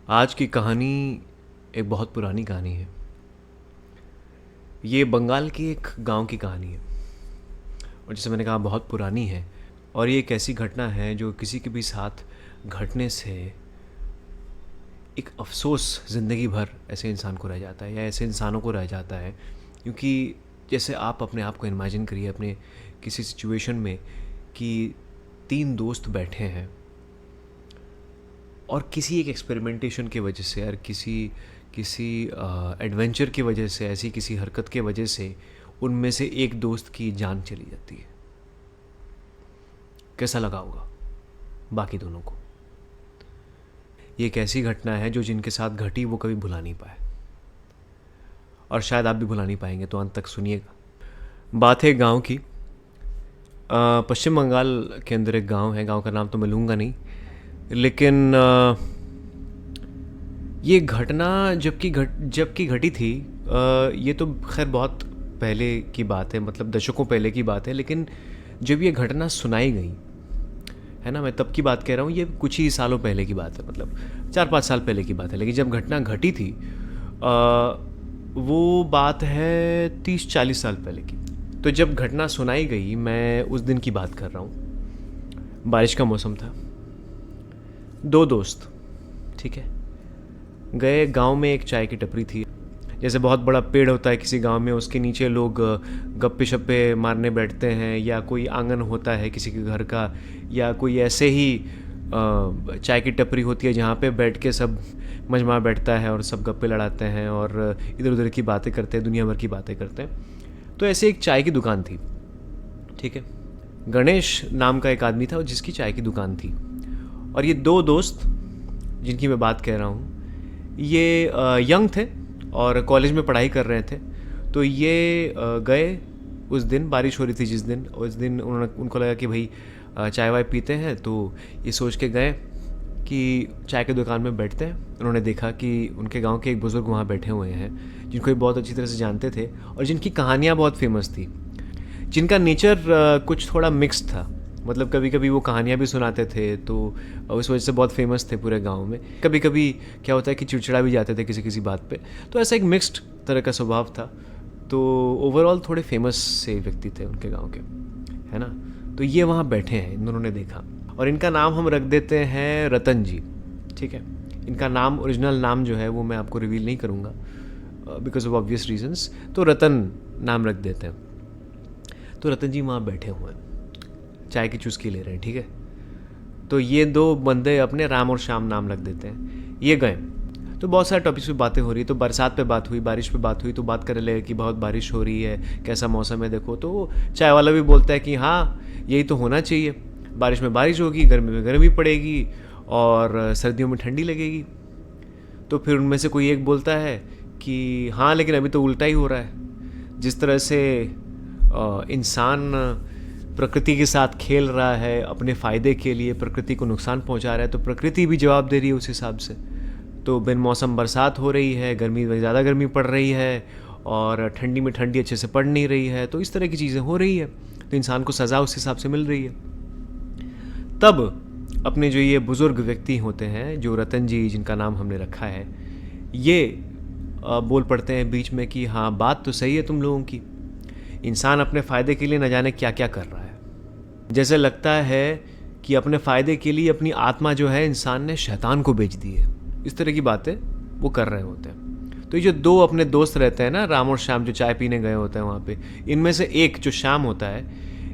आज की कहानी एक बहुत पुरानी कहानी है। ये बंगाल की एक गांव की कहानी है और जैसे मैंने कहा बहुत पुरानी है। और ये एक ऐसी घटना है जो किसी के भी साथ घटने से एक अफ़सोस ज़िंदगी भर ऐसे इंसान को रह जाता है या ऐसे इंसानों को रह जाता है। क्योंकि जैसे आप अपने आप को इमेजिन करिए अपने किसी सिचुएशन में कि 3 दोस्त बैठे हैं और किसी एक एक्सपेरिमेंटेशन की वजह से और किसी किसी एडवेंचर की वजह से, ऐसी किसी हरकत की वजह से उनमें से एक दोस्त की जान चली जाती है। कैसा लगा होगा बाकी दोनों को? ये एक ऐसी घटना है जो जिनके साथ घटी वो कभी भुला नहीं पाए और शायद आप भी भुला नहीं पाएंगे, तो अंत तक सुनिएगा। बात है गांव की। पश्चिम बंगाल के अंदर एक गांव है, गांव का नाम तो मैं लूँगा नहीं, लेकिन ये घटना जबकि घटी थी। ये तो खैर बहुत पहले की बात है, मतलब दशकों पहले की बात है। लेकिन जब ये घटना सुनाई गई है ना, मैं तब की बात कह रहा हूँ, ये कुछ ही सालों पहले की बात है, मतलब 4-5 साल पहले की बात है। लेकिन जब घटना घटी थी वो बात है 30-40 साल पहले की। तो जब घटना सुनाई गई, मैं उस दिन की बात कर रहा हूँ। बारिश का मौसम था। 2 दोस्त, ठीक है, गए गांव में। एक चाय की टपरी थी। जैसे बहुत बड़ा पेड़ होता है किसी गांव में, उसके नीचे लोग गप्पे शप्पे मारने बैठते हैं, या कोई आंगन होता है किसी के घर का, या कोई ऐसे ही चाय की टपरी होती है जहाँ पे बैठ के सब मजमा बैठता है और सब गप्पे लड़ाते हैं और इधर उधर की बातें करते हैं, दुनिया भर की बातें करते हैं। तो ऐसे एक चाय की दुकान थी, ठीक है। गणेश नाम का एक आदमी था जिसकी चाय की दुकान थी। और ये 2 दोस्त जिनकी मैं बात कह रहा हूँ, ये यंग थे और कॉलेज में पढ़ाई कर रहे थे। तो ये गए उस दिन, बारिश हो रही थी जिस दिन, उस दिन उनको लगा कि भाई चाय वाय पीते हैं। तो ये सोच के गए कि चाय की दुकान में बैठते हैं। उन्होंने देखा कि उनके गांव के एक बुज़ुर्ग वहाँ बैठे हुए हैं जिनको ये बहुत अच्छी तरह से जानते थे और जिनकी कहानियाँ बहुत फेमस थी, जिनका नेचर कुछ थोड़ा मिक्स्ड था। मतलब कभी कभी वो कहानियाँ भी सुनाते थे, तो उस वजह से बहुत फेमस थे पूरे गांव में। कभी कभी क्या होता है कि चिड़चिड़ा भी जाते थे किसी किसी बात पे। तो ऐसा एक मिक्स्ड तरह का स्वभाव था। तो ओवरऑल थोड़े फेमस से व्यक्ति थे उनके गांव के, है ना। तो ये वहाँ बैठे हैं, इन दोनों ने देखा। और इनका नाम हम रख देते हैं रतन जी, ठीक है। इनका नाम, ओरिजिनल नाम जो है वो मैं आपको रिवील नहीं करूँगा बिकॉज ऑफ ऑब्वियस रीजंस। तो रतन नाम रख देते हैं। तो रतन जी वहाँ बैठे हुए हैं, चाय की चुस्की ले रहे हैं, ठीक है। तो ये 2 बंदे अपने राम और श्याम नाम रख देते हैं। ये गए तो बहुत सारे टॉपिक्स पे बातें हो रही। तो बरसात पे बात हुई, बारिश पे बात हुई। तो बात करने लगे कि बहुत बारिश हो रही है, कैसा मौसम है देखो। तो चाय वाला भी बोलता है कि हाँ यही तो होना चाहिए, बारिश में बारिश होगी, गर्मी में गर्मी पड़ेगी और सर्दियों में ठंडी लगेगी। तो फिर उनमें से कोई एक बोलता है कि हाँ लेकिन अभी तो उल्टा ही हो रहा है। जिस तरह से इंसान प्रकृति के साथ खेल रहा है अपने फ़ायदे के लिए, प्रकृति को नुकसान पहुंचा रहा है, तो प्रकृति भी जवाब दे रही है उस हिसाब से। तो बिन मौसम बरसात हो रही है, गर्मी में ज़्यादा गर्मी पड़ रही है और ठंडी में ठंडी अच्छे से पड़ नहीं रही है। तो इस तरह की चीज़ें हो रही है, तो इंसान को सज़ा उस हिसाब से मिल रही है। तब अपने जो ये बुज़ुर्ग व्यक्ति होते हैं, जो रतन जी जिनका नाम हमने रखा है, ये बोल पड़ते हैं बीच में कि हाँ बात तो सही है तुम लोगों की, इंसान अपने फ़ायदे के लिए न जाने क्या क्या कर रहा है। जैसे लगता है कि अपने फ़ायदे के लिए अपनी आत्मा जो है इंसान ने शैतान को बेच दी है। इस तरह की बातें वो कर रहे होते हैं। तो ये जो 2 अपने दोस्त रहते हैं ना, राम और श्याम, जो चाय पीने गए होते हैं वहाँ पे, इनमें से एक जो श्याम होता है,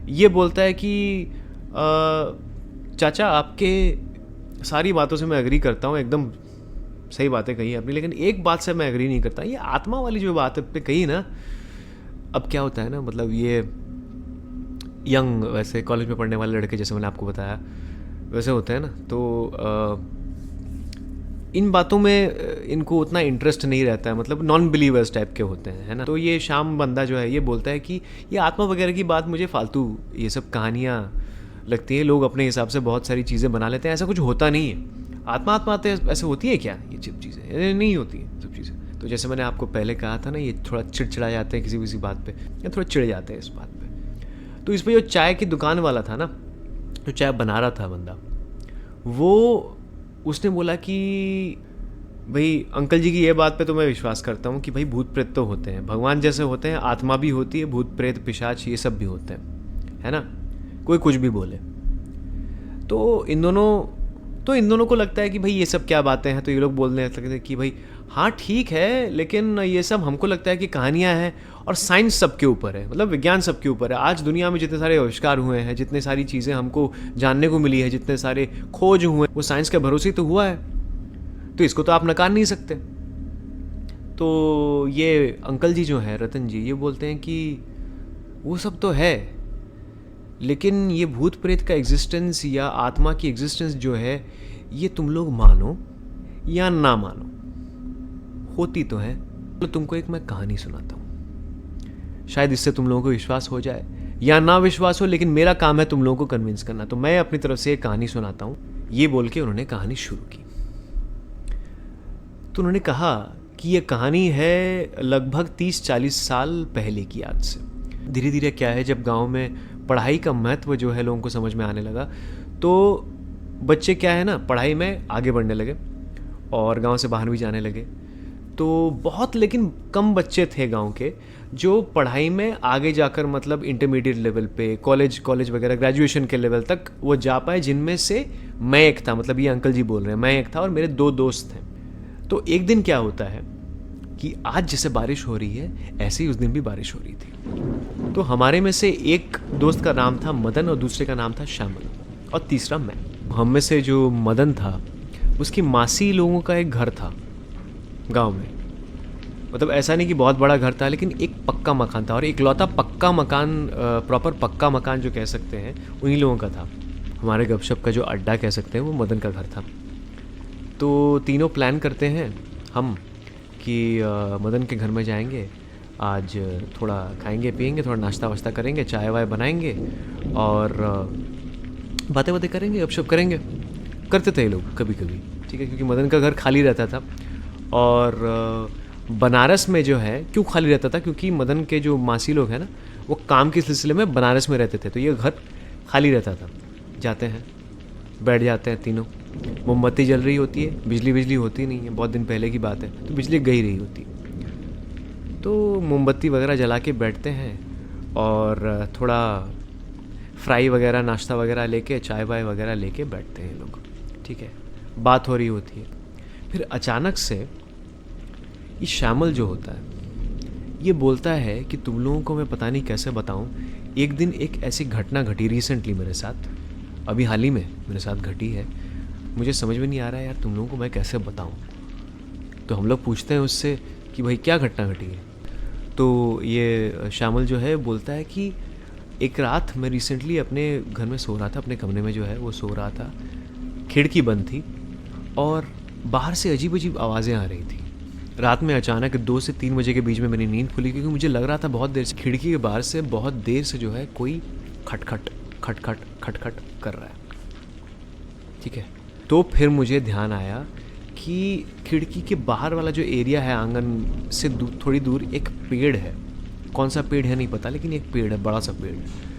ये बोलता है कि चाचा आपके सारी बातों से मैं एग्री करता हूँ, एकदम सही बातें कही आपने, लेकिन एक बात से मैं एग्री नहीं करता, ये आत्मा वाली जो बात आपने कही ना। अब क्या होता है ना, मतलब ये यंग, वैसे कॉलेज में पढ़ने वाले लड़के जैसे मैंने आपको बताया वैसे होते हैं ना। तो इन बातों में इनको उतना इंटरेस्ट नहीं रहता है, मतलब नॉन बिलीवर्स टाइप के होते हैं, है ना। तो ये शाम बंदा जो है ये बोलता है कि ये आत्मा वगैरह की बात मुझे फालतू, ये सब कहानियाँ लगती है, लोग अपने हिसाब से बहुत सारी चीज़ें बना लेते हैं, ऐसा कुछ होता नहीं है। आत्मा आत्मा आते ऐसे होती है क्या, ये सब चीज़ें नहीं होती हैं सब चीज़ें। तो जैसे मैंने आपको पहले कहा था ना, ये थोड़ा चिड़चिड़ा जाते हैं किसी किसी बात पे, या थोड़ा चिढ़ जाते हैं इस बात पे। तो इस पर जो चाय की दुकान वाला था ना, जो चाय बना रहा था बंदा, वो उसने बोला कि भाई अंकल जी की ये बात पे तो मैं विश्वास करता हूँ कि भाई भूत प्रेत तो होते हैं, भगवान जैसे होते हैं, आत्मा भी होती है, भूत प्रेत पिशाच ये सब भी होते हैं, है ना। कोई कुछ भी बोले तो इन दोनों को लगता है कि भाई ये सब क्या बातें हैं, तो ये लोग बोलने लगते हैं कि भाई हाँ ठीक है, लेकिन ये सब हमको लगता है कि कहानियाँ हैं और साइंस सबके ऊपर है, मतलब विज्ञान सबके ऊपर है। आज दुनिया में जितने सारे आविष्कार हुए हैं, जितने सारी चीज़ें हमको जानने को मिली है, जितने सारे खोज हुए, वो साइंस के भरोसे ही तो हुआ है, तो इसको तो आप नकार नहीं सकते। तो ये अंकल जी जो हैं, रतन जी, ये बोलते हैं कि वो सब तो है, लेकिन ये भूत प्रेत का एग्जिस्टेंस या आत्मा की एग्जिस्टेंस जो है, ये तुम लोग मानो या ना मानो, होती तो है। तो तुमको एक मैं कहानी सुनाता हूँ, शायद इससे तुम लोगों को विश्वास हो जाए या ना विश्वास हो, लेकिन मेरा काम है तुम लोगों को कन्विंस करना। तो मैं अपनी तरफ से एक कहानी सुनाता हूँ। ये बोल के उन्होंने कहानी शुरू की। तो उन्होंने कहा कि ये कहानी है लगभग 30-40 साल पहले की। आज से धीरे धीरे क्या है, जब गांव में पढ़ाई का महत्व जो है लोगों को समझ में आने लगा, तो बच्चे क्या है ना, पढ़ाई में आगे बढ़ने लगे और गांव से बाहर भी जाने लगे। तो बहुत लेकिन कम बच्चे थे गांव के जो पढ़ाई में आगे जाकर, मतलब इंटरमीडिएट लेवल पे, कॉलेज वगैरह, ग्रेजुएशन के लेवल तक वो जा पाए, जिनमें से मैं एक था। मतलब ये अंकल जी बोल रहे हैं, मैं एक था और मेरे 2 दोस्त थे। तो एक दिन क्या होता है कि आज जैसे बारिश हो रही है, ऐसे ही उस दिन भी बारिश हो रही थी। तो हमारे में से एक दोस्त का नाम था मदन और दूसरे का नाम था श्यामल और तीसरा मैं। हम में से जो मदन था, उसकी मासी लोगों का एक घर था गांव में। मतलब ऐसा नहीं कि बहुत बड़ा घर था, लेकिन एक पक्का मकान था, और इकलौता पक्का मकान, प्रॉपर पक्का मकान जो कह सकते हैं, उन्हीं लोगों का था। हमारे गपशप का जो अड्डा कह सकते हैं, वो मदन का घर था। तो तीनों प्लान करते हैं हम कि मदन के घर में जाएंगे, आज थोड़ा खाएंगे पिएंगे, थोड़ा नाश्ता वाश्ता करेंगे, चाय वाय बनाएंगे और बातें बातें करेंगे, गपशप करेंगे। करते थे ये लोग कभी कभी, ठीक है, क्योंकि मदन का घर खाली रहता था। और बनारस में जो है क्यों खाली रहता था, क्योंकि मदन के जो मासी लोग हैं ना, वो काम के सिलसिले में बनारस में रहते थे, तो ये घर खाली रहता था। जाते हैं, बैठ जाते हैं तीनों। मोमबत्ती जल रही होती है, बिजली होती नहीं है, बहुत दिन पहले की बात है, तो बिजली गई रही होती है। तो मोमबत्ती वगैरह जला के बैठते हैं और थोड़ा फ्राई वगैरह, नाश्ता वगैरह लेके, चाय वाय वगैरह लेके बैठते हैं लोग, ठीक है। बात हो रही होती है। फिर अचानक से ये श्यामल जो होता है, ये बोलता है कि तुम लोगों को मैं पता नहीं कैसे बताऊं, एक दिन एक ऐसी घटना घटी रिसेंटली मेरे साथ, अभी हाल ही में मेरे साथ घटी है। मुझे समझ में नहीं आ रहा है यार, तुम लोगों को मैं कैसे बताऊं। तो हम लोग पूछते हैं उससे कि भाई क्या घटना घटी है। तो ये श्यामल जो है बोलता है कि एक रात मैं रिसेंटली अपने घर में सो रहा था, अपने कमरे में जो है वो सो रहा था, खिड़की बंद थी और बाहर से अजीब अजीब आवाज़ें आ रही थी। रात में अचानक 2 से 3 बजे के बीच में मेरी नींद खुली, क्योंकि मुझे लग रहा था बहुत देर से खिड़की के बाहर से बहुत देर से जो है कोई खटखट खटखट खटखट कर रहा है, ठीक है। तो फिर मुझे ध्यान आया कि खिड़की के बाहर वाला जो एरिया है, आंगन से थोड़ी दूर एक पेड़ है। कौन सा पेड़ है नहीं पता, लेकिन एक पेड़ है, बड़ा सा पेड़ है।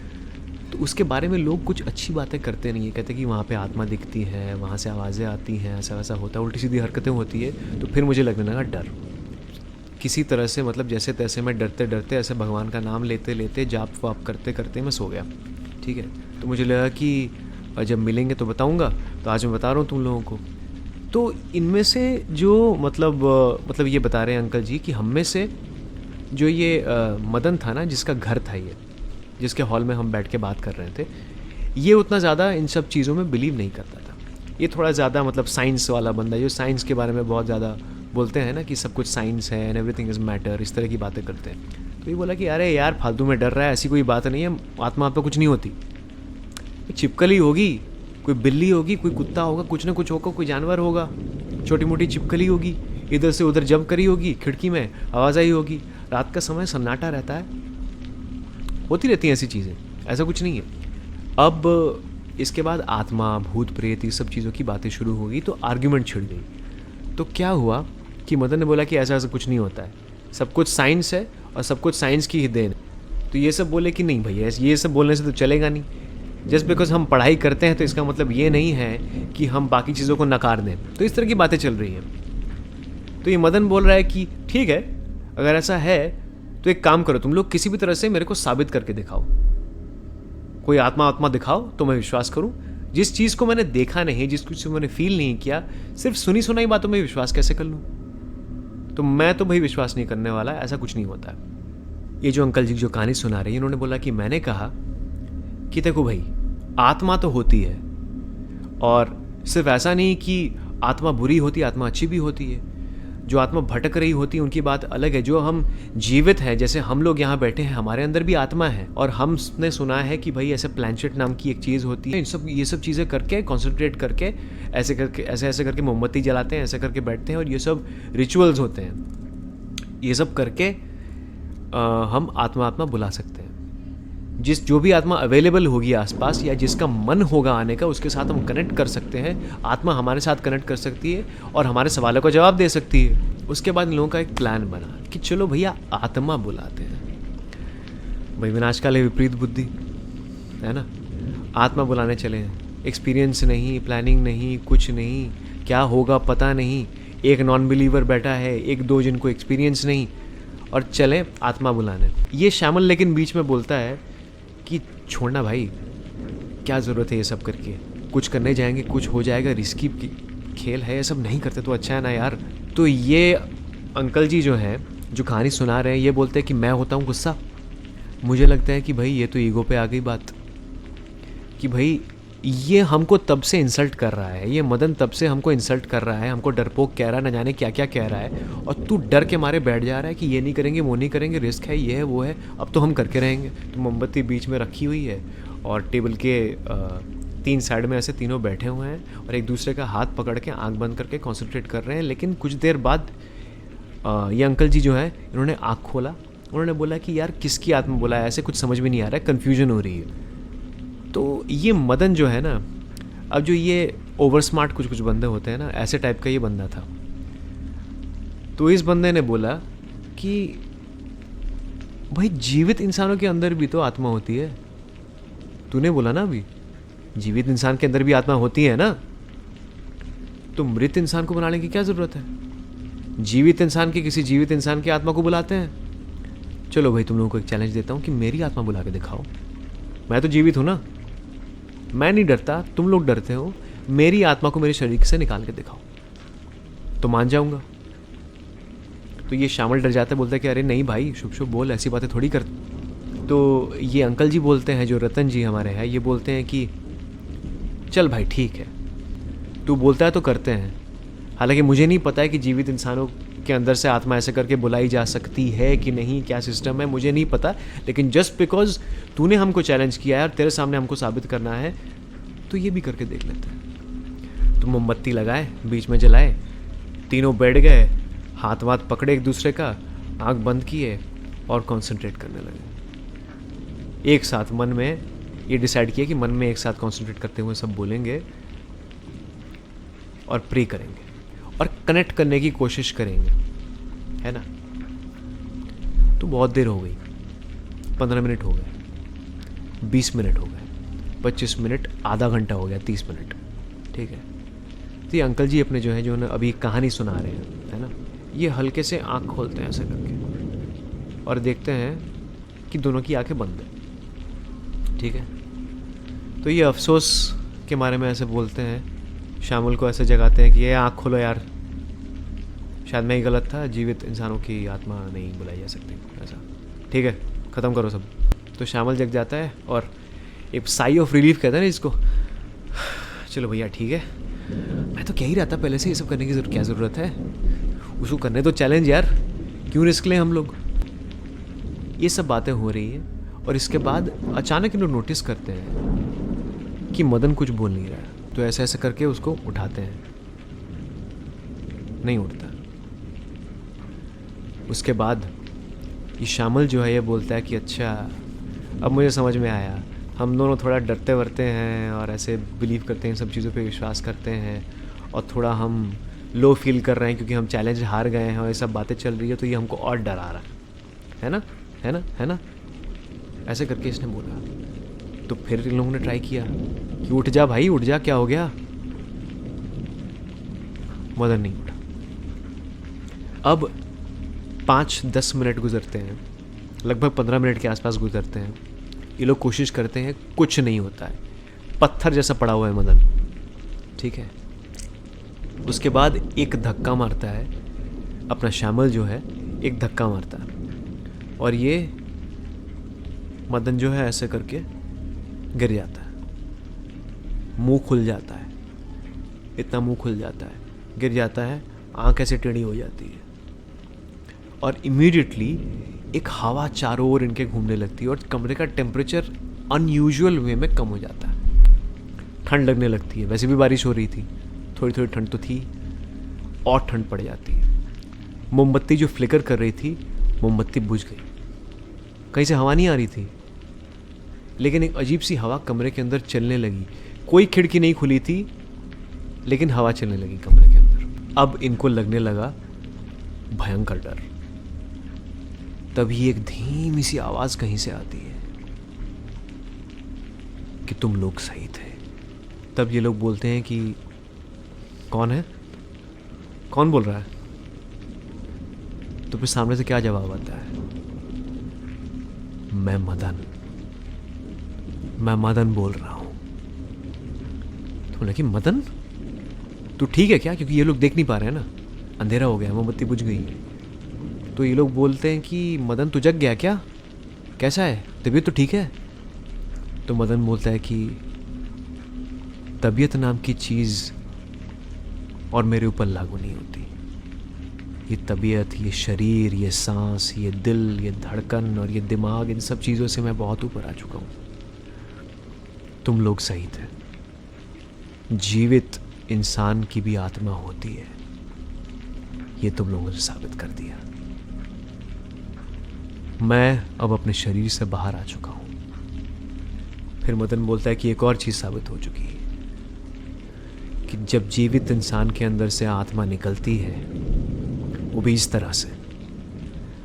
तो उसके बारे में लोग कुछ अच्छी बातें करते नहीं है, कहते कि वहाँ पे आत्मा दिखती है, वहाँ से आवाज़ें आती हैं, ऐसा वैसा होता है, उल्टी सीधी हरकतें होती है। तो फिर मुझे लगने लगा डर, किसी तरह से, मतलब जैसे तैसे मैं डरते डरते ऐसे भगवान का नाम लेते लेते, जाप वाप करते करते मैं सो गया, ठीक है। तो मुझे लगा कि जब मिलेंगे तो बताऊँगा, तो आज मैं बता रहा हूँ तुम लोगों को। तो इनमें से जो मतलब ये बता रहे हैं अंकल जी कि हम में से जो ये मदन था ना, जिसका घर था ये, जिसके हॉल में हम बैठ के बात कर रहे थे, ये उतना ज़्यादा इन सब चीज़ों में बिलीव नहीं करता था। ये थोड़ा ज़्यादा मतलब साइंस वाला बंदा, जो साइंस के बारे में बहुत ज़्यादा बोलते हैं ना कि सब कुछ साइंस है एंड एवरीथिंग इज़ मैटर, इस तरह की बातें करते हैं। तो ये बोला कि अरे यार फालतू में डर रहा है, ऐसी कोई बात नहीं है, आत्मा पे कुछ नहीं होती, छिपकली होगी, कोई बिल्ली होगी, कोई कुत्ता होगा, कुछ ना कुछ होगा, कोई जानवर होगा, छोटी मोटी छिपकली होगी, इधर से उधर जंप करी होगी, खिड़की में आवाज़ आई होगी, रात का समय सन्नाटा रहता है, होती रहती हैं ऐसी चीज़ें, ऐसा कुछ नहीं है। अब इसके बाद आत्मा, भूत प्रेत, ये सब चीज़ों की बातें शुरू हो गई, तो आर्ग्यूमेंट छिड़ गई। तो क्या हुआ कि मदन ने बोला कि ऐसा ऐसा कुछ नहीं होता है, सब कुछ साइंस है और सब कुछ साइंस की ही देन है। तो ये सब बोले कि नहीं भैया, ये सब बोलने से तो चलेगा नहीं, जस्ट बिकॉज हम पढ़ाई करते हैं तो इसका मतलब ये नहीं है कि हम बाकी चीज़ों को नकार दें। तो इस तरह की बातें चल रही हैं। तो ये मदन बोल रहा है कि ठीक है, अगर ऐसा है तो एक काम करो, तुम लोग किसी भी तरह से मेरे को साबित करके दिखाओ, कोई आत्मा दिखाओ तो मैं विश्वास करूं। जिस चीज़ को मैंने देखा नहीं, जिस कुछ मैंने फील नहीं किया, सिर्फ सुनी सुनाई बातों में विश्वास कैसे कर लूं? तो मैं तो भाई विश्वास नहीं करने वाला, ऐसा कुछ नहीं होता है। ये जो अंकल जी जो कहानी सुना रही है, इन्होंने बोला कि मैंने कहा कि देखो भाई, आत्मा तो होती है, और सिर्फ ऐसा नहीं कि आत्मा बुरी होती है, आत्मा अच्छी भी होती है। जो आत्मा भटक रही होती है उनकी बात अलग है। जो हम जीवित हैं, जैसे हम लोग यहाँ बैठे हैं, हमारे अंदर भी आत्मा है, और हमने सुना है कि भाई ऐसे प्लैनेट नाम की एक चीज़ होती है। ये सब चीज़ें करके, कॉन्सेंट्रेट करके, ऐसे करके मोमबत्ती जलाते हैं, ऐसे करके बैठते हैं, और ये सब रिचुअल्स होते हैं। ये सब करके हम आत्मा बुला सकते हैं। जो भी आत्मा अवेलेबल होगी आसपास, या जिसका मन होगा आने का, उसके साथ हम कनेक्ट कर सकते हैं। आत्मा हमारे साथ कनेक्ट कर सकती है और हमारे सवालों का जवाब दे सकती है। उसके बाद इन लोगों का एक प्लान बना कि चलो भैया आत्मा बुलाते हैं। भाई विनाशकाल विपरीत बुद्धि है ना, आत्मा बुलाने चले हैं। एक्सपीरियंस नहीं, प्लानिंग नहीं, कुछ नहीं, क्या होगा पता नहीं। एक नॉन बिलीवर बैठा है, एक दो जिनको एक्सपीरियंस नहीं, और चले आत्मा बुलाने। ये श्यामल लेकिन बीच में बोलता है कि छोड़ना भाई, क्या ज़रूरत है ये सब करके, कुछ करने जाएंगे कुछ हो जाएगा, रिस्की खेल है, ये सब नहीं करते तो अच्छा है ना यार। तो ये अंकल जी जो हैं, जो कहानी सुना रहे हैं, ये बोलते हैं कि मैं होता हूँ गुस्सा। मुझे लगता है कि भाई ये तो ईगो पे आ गई बात, कि भाई ये हमको तब से इंसल्ट कर रहा है, ये मदन तब से हमको इंसल्ट कर रहा है, हमको डरपोक कह रहा है, न जाने क्या क्या कह रहा है, और तू डर के मारे बैठ जा रहा है कि ये नहीं करेंगे, वो नहीं करेंगे, रिस्क है, ये है, वो है, अब तो हम करके रहेंगे। तो मोमबत्ती बीच में रखी हुई है, और टेबल के 3 साइड में ऐसे तीनों बैठे हुए हैं, और एक दूसरे का हाथ पकड़ के आँख बंद करके कॉन्सेंट्रेट कर रहे हैं। लेकिन कुछ देर बाद ये अंकल जी जो है, इन्होंने आँख खोला, उन्होंने बोला कि यार किसकी आत्मा बुलाया, ऐसे कुछ समझ में नहीं आ रहा है, कन्फ्यूजन हो रही है। तो ये मदन जो है ना, अब जो ये ओवर स्मार्ट कुछ बंदे होते हैं ना, ऐसे टाइप का ये बंदा था। तो इस बंदे ने बोला कि भाई जीवित इंसानों के अंदर भी तो आत्मा होती है। तूने बोला ना अभी, जीवित इंसान के अंदर भी आत्मा होती है ना, तो मृत इंसान को बुलाने की क्या ज़रूरत है? जीवित इंसान के किसी जीवित इंसान की आत्मा को बुलाते हैं। चलो भाई, तुम लोगों को एक चैलेंज देता हूँ कि मेरी आत्मा बुला के दिखाओ। मैं तो जीवित हूँ ना, मैं नहीं डरता, तुम लोग डरते हो। मेरी आत्मा को मेरे शरीर से निकाल के दिखाओ तो मान जाऊंगा। तो ये श्यामल डर जाता है, बोलता है कि अरे नहीं भाई, शुभ शुभ बोल, ऐसी बातें थोड़ी कर। तो ये अंकल जी बोलते हैं, जो रतन जी हमारे हैं, ये बोलते हैं कि चल भाई ठीक है, तू बोलता है तो करते हैं। हालांकि मुझे नहीं पता है कि जीवित इंसानों के अंदर से आत्मा ऐसे करके बुलाई जा सकती है कि नहीं, क्या सिस्टम है मुझे नहीं पता। लेकिन जस्ट बिकॉज तूने हमको चैलेंज किया है और तेरे सामने हमको साबित करना है, तो ये भी करके देख लेते हैं। तो मोमबत्ती लगाए, बीच में जलाए, तीनों बैठ गए, हाथ वाथ पकड़े एक दूसरे का, आंख बंद किए और कंसंट्रेट करने लगे। एक साथ मन में ये डिसाइड किया कि मन में एक साथ कंसंट्रेट करते हुए सब बोलेंगे और प्रे करेंगे और कनेक्ट करने की कोशिश करेंगे, है ना। तो बहुत देर हो गई, 15 मिनट हो गए, 20 मिनट हो गए, 25 मिनट, आधा घंटा हो गया, 30 मिनट, ठीक है। तो ये अंकल जी अपने जो है, जो अभी कहानी सुना रहे हैं, है ना, ये हल्के से आँख खोलते हैं ऐसे करके और देखते हैं कि दोनों की आंखें बंद हैं, ठीक है। तो ये अफसोस के बारे में ऐसे बोलते हैं, श्यामल को ऐसे जगाते हैं कि ये आँख खोलो यार, शायद मैं ही गलत था, जीवित इंसानों की आत्मा नहीं बुलाई जा सकती, ऐसा, ठीक है, ख़त्म करो सब। तो श्यामल जग जाता है और एक साई ऑफ रिलीफ कहता है ना इसको, चलो भैया ठीक है, मैं तो कह ही रहा था पहले से ये सब करने की क्या ज़रूरत है, उसको करने तो चैलेंज यार, क्यों रिस्क लें हम लोग। ये सब बातें हो रही हैं और इसके बाद अचानक इन लोग नोटिस करते हैं कि मदन कुछ बोल नहीं रहा है। तो ऐसे ऐसे करके उसको उठाते हैं, नहीं उठता। उसके बाद ये श्यामल जो है ये बोलता है कि अच्छा, अब मुझे समझ में आया, हम दोनों थोड़ा डरते वरते हैं और ऐसे बिलीव करते हैं, सब चीज़ों पे विश्वास करते हैं और थोड़ा हम लो फील कर रहे हैं क्योंकि हम चैलेंज हार गए हैं और ये सब बातें चल रही है, तो ये हमको और डरा रहा है ना, है ना, है ना, ऐसे करके इसने बोला। तो फिर इन लोगों ने ट्राई किया कि उठ जा भाई, उठ जा, क्या हो गया। मदन नहीं उठा। अब 5-10 मिनट गुजरते हैं, लगभग 15 मिनट के आसपास गुजरते हैं। ये लोग कोशिश करते हैं, कुछ नहीं होता है, पत्थर जैसा पड़ा हुआ है मदन, ठीक है। उसके बाद एक धक्का मारता है, अपना श्यामल जो है एक धक्का मारता है और ये मदन जो है ऐसे करके गिर जाता है, मुंह खुल जाता है, इतना मुंह खुल जाता है, गिर जाता है, आँख ऐसे टेढ़ी हो जाती है और इमीडिएटली एक हवा चारों ओर इनके घूमने लगती है और कमरे का टेम्परेचर अनयूजुअल वे में कम हो जाता है। ठंड लगने लगती है, वैसे भी बारिश हो रही थी, थोड़ी थोड़ी ठंड तो थी और ठंड पड़ जाती है। मोमबत्ती जो फ्लिकर कर रही थी, मोमबत्ती बुझ गई, कहीं से हवा नहीं आ रही थी, लेकिन एक अजीब सी हवा कमरे के अंदर चलने लगी। कोई खिड़की नहीं खुली थी लेकिन हवा चलने लगी कमरे के अंदर। अब इनको लगने लगा भयंकर डर। तभी एक धीमी सी आवाज कहीं से आती है कि तुम लोग सही थे। तब ये लोग बोलते हैं कि कौन है, कौन बोल रहा है? तो फिर सामने से क्या जवाब आता है? मैं मदन बोल रहा हूं। तो बोला कि मदन तू ठीक है क्या? क्योंकि ये लोग देख नहीं पा रहे हैं ना, अंधेरा हो गया, मोमबत्ती बुझ गई। तो ये लोग बोलते हैं कि मदन तू जग गया क्या, कैसा है, तबीयत तो ठीक है? तो मदन बोलता है कि तबीयत नाम की चीज़ और मेरे ऊपर लागू नहीं होती। ये तबीयत, ये शरीर, ये सांस, ये दिल, ये धड़कन और ये दिमाग, इन सब चीज़ों से मैं बहुत ऊपर आ चुका हूँ। तुम लोग सही थे, जीवित इंसान की भी आत्मा होती है, ये तुम लोगों ने साबित कर दिया। मैं अब अपने शरीर से बाहर आ चुका हूं। फिर मदन बोलता है कि एक और चीज साबित हो चुकी है कि जब जीवित इंसान के अंदर से आत्मा निकलती है, वो भी इस तरह से,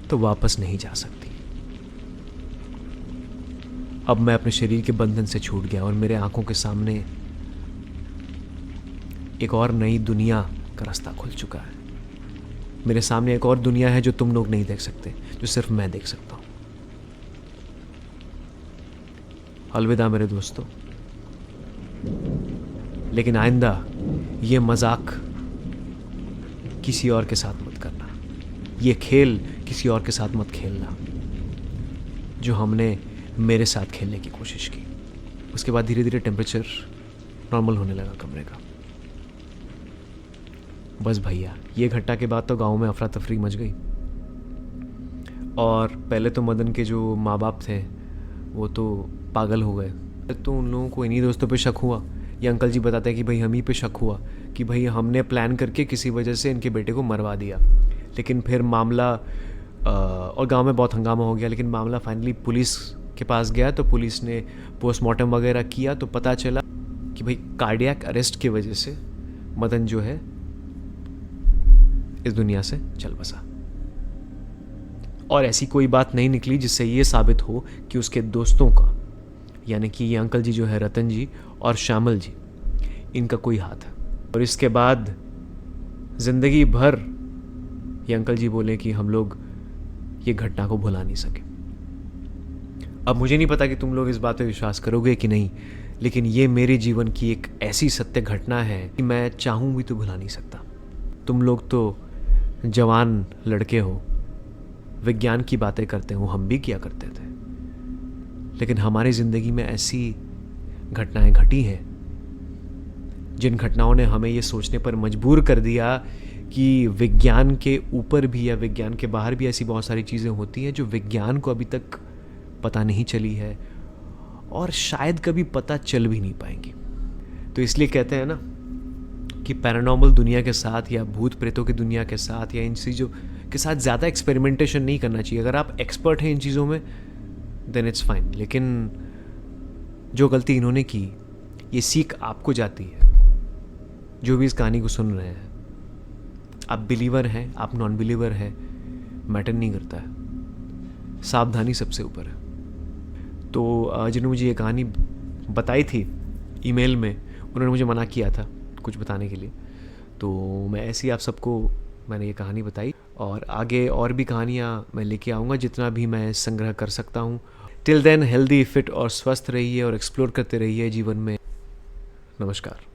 तो वापस नहीं जा सकती। अब मैं अपने शरीर के बंधन से छूट गया और मेरे आंखों के सामने एक और नई दुनिया का रास्ता खुल चुका है। मेरे सामने एक और दुनिया है जो तुम लोग नहीं देख सकते, जो सिर्फ मैं देख सकता हूं। अलविदा मेरे दोस्तों, लेकिन आइंदा ये मजाक किसी और के साथ मत करना, ये खेल किसी और के साथ मत खेलना जो हमने मेरे साथ खेलने की कोशिश की। उसके बाद धीरे धीरे टेम्परेचर नॉर्मल होने लगा कमरे का। बस भैया, ये घटना के बाद तो गांव में अफरा तफरी मच गई और पहले तो मदन के जो माँ बाप थे वो तो पागल हो गए। तो उन लोगों को इन्हीं दोस्तों पे शक हुआ। ये अंकल जी बताते हैं कि भाई हम ही पे शक हुआ कि भाई हमने प्लान करके किसी वजह से इनके बेटे को मरवा दिया। लेकिन फिर मामला और गांव में बहुत हंगामा हो गया, लेकिन मामला फाइनली पुलिस के पास गया। तो पुलिस ने पोस्टमार्टम वगैरह किया तो पता चला कि भाई कार्डियक अरेस्ट की वजह से मदन जो है इस दुनिया से चल बसा। और ऐसी कोई बात नहीं निकली जिससे ये साबित हो कि उसके दोस्तों का, यानी कि ये अंकल जी जो है रतन जी और श्यामल जी, इनका कोई हाथ है। और इसके बाद जिंदगी भर ये अंकल जी बोले कि हम लोग ये घटना को भुला नहीं सके। अब मुझे नहीं पता कि तुम लोग इस बात पे विश्वास करोगे कि नहीं, लेकिन ये मेरे जीवन की एक ऐसी सत्य घटना है कि मैं चाहूँ भी तो भुला नहीं सकता। तुम लोग तो जवान लड़के हो, विज्ञान की बातें करते हो, हम भी किया करते थे, लेकिन हमारी ज़िंदगी में ऐसी घटनाएं घटी हैं जिन घटनाओं ने हमें ये सोचने पर मजबूर कर दिया कि विज्ञान के ऊपर भी या विज्ञान के बाहर भी ऐसी बहुत सारी चीज़ें होती हैं जो विज्ञान को अभी तक पता नहीं चली है और शायद कभी पता चल भी नहीं पाएंगी। तो इसलिए कहते हैं ना कि पैरानॉर्मल दुनिया के साथ या भूत प्रेतों की दुनिया के साथ या इन चीज़ों के साथ ज़्यादा एक्सपेरिमेंटेशन नहीं करना चाहिए। अगर आप एक्सपर्ट हैं इन चीज़ों में देन इट्स फाइन, लेकिन जो गलती इन्होंने की, ये सीख आपको जाती है। जो भी इस कहानी को सुन रहे हैं, आप बिलीवर हैं, आप नॉन बिलीवर हैं, मैटर नहीं करता है, सावधानी सबसे ऊपर है। तो जिन्होंने मुझे ये कहानी बताई थी ईमेल में, उन्होंने मुझे मना किया था कुछ बताने के लिए, तो मैं ऐसे ही आप सबको मैंने ये कहानी बताई, और आगे और भी कहानियाँ मैं लेके आऊँगा जितना भी मैं संग्रह कर सकता हूँ। टिल देन हेल्दी, फिट और स्वस्थ रहिए और एक्सप्लोर करते रहिए जीवन में। नमस्कार।